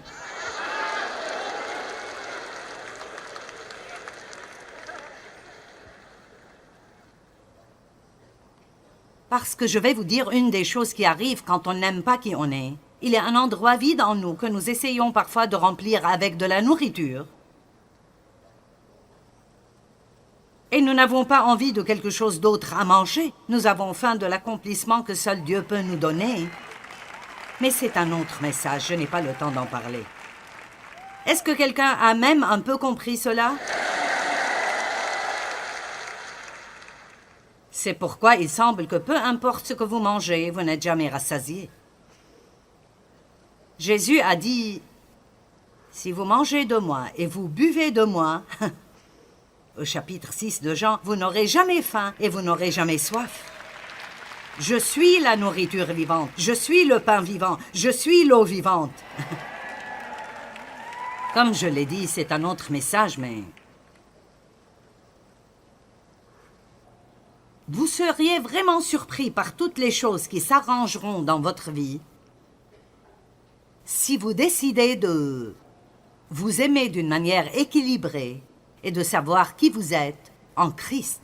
Parce que je vais vous dire une des choses qui arrivent quand on n'aime pas qui on est. Il y a un endroit vide en nous que nous essayons parfois de remplir avec de la nourriture. Et nous n'avons pas envie de quelque chose d'autre à manger. Nous avons faim de l'accomplissement que seul Dieu peut nous donner. Mais c'est un autre message, je n'ai pas le temps d'en parler. Est-ce que quelqu'un a même un peu compris cela? C'est pourquoi il semble que peu importe ce que vous mangez, vous n'êtes jamais rassasié. Jésus a dit, si vous mangez de moi et vous buvez de moi... Au chapitre 6 de Jean, vous n'aurez jamais faim et vous n'aurez jamais soif. Je suis la nourriture vivante, je suis le pain vivant, je suis l'eau vivante. Comme je l'ai dit, c'est un autre message, mais... Vous seriez vraiment surpris par toutes les choses qui s'arrangeront dans votre vie si vous décidez de vous aimer d'une manière équilibrée et de savoir qui vous êtes en Christ.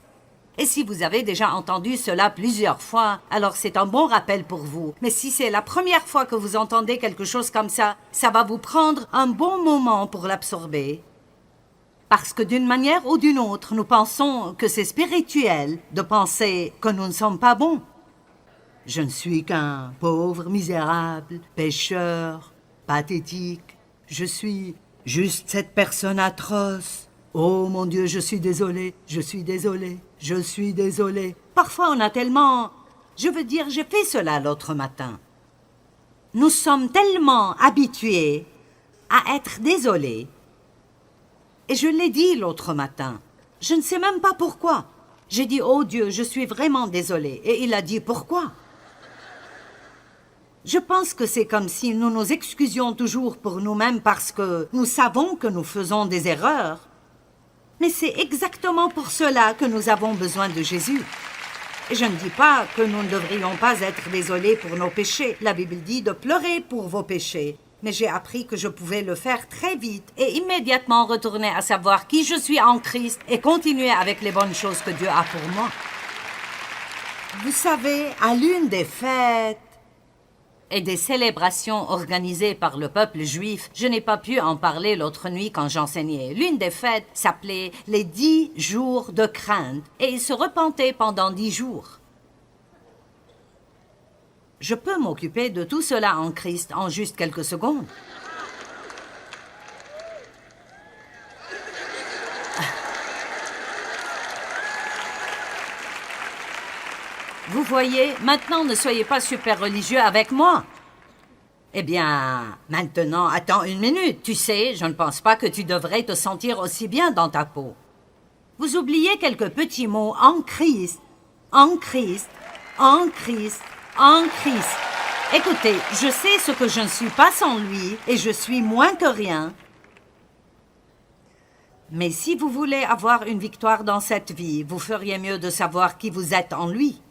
Et si vous avez déjà entendu cela plusieurs fois, alors c'est un bon rappel pour vous. Mais si c'est la première fois que vous entendez quelque chose comme ça va vous prendre un bon moment pour l'absorber. Parce que d'une manière ou d'une autre, nous pensons que c'est spirituel de penser que nous ne sommes pas bons. Je ne suis qu'un pauvre, misérable, pécheur, pathétique. Je suis juste cette personne atroce. Oh mon Dieu, je suis désolé, je suis désolé, je suis désolé. Parfois on a tellement... Je veux dire, j'ai fait cela l'autre matin. Nous sommes tellement habitués à être désolés. Et je l'ai dit l'autre matin. Je ne sais même pas pourquoi. J'ai dit, oh Dieu, je suis vraiment désolé. Et il a dit, pourquoi? Je pense que c'est comme si nous nous excusions toujours pour nous-mêmes parce que nous savons que nous faisons des erreurs. Mais c'est exactement pour cela que nous avons besoin de Jésus. Et je ne dis pas que nous ne devrions pas être désolés pour nos péchés. La Bible dit de pleurer pour vos péchés. Mais j'ai appris que je pouvais le faire très vite et immédiatement retourner à savoir qui je suis en Christ et continuer avec les bonnes choses que Dieu a pour moi. Vous savez, à l'une des fêtes et des célébrations organisées par le peuple juif, je n'ai pas pu en parler l'autre nuit quand j'enseignais. L'une des fêtes s'appelait les 10 jours de crainte et ils se repentaient pendant 10 jours. Je peux m'occuper de tout cela en Christ en juste quelques secondes. Vous voyez, maintenant ne soyez pas super religieux avec moi. Eh bien, maintenant, attends une minute. Tu sais, je ne pense pas que tu devrais te sentir aussi bien dans ta peau. Vous oubliez quelques petits mots en Christ, en Christ, en Christ, en Christ. Écoutez, je sais ce que je ne suis pas sans lui et je suis moins que rien. Mais si vous voulez avoir une victoire dans cette vie, vous feriez mieux de savoir qui vous êtes en lui.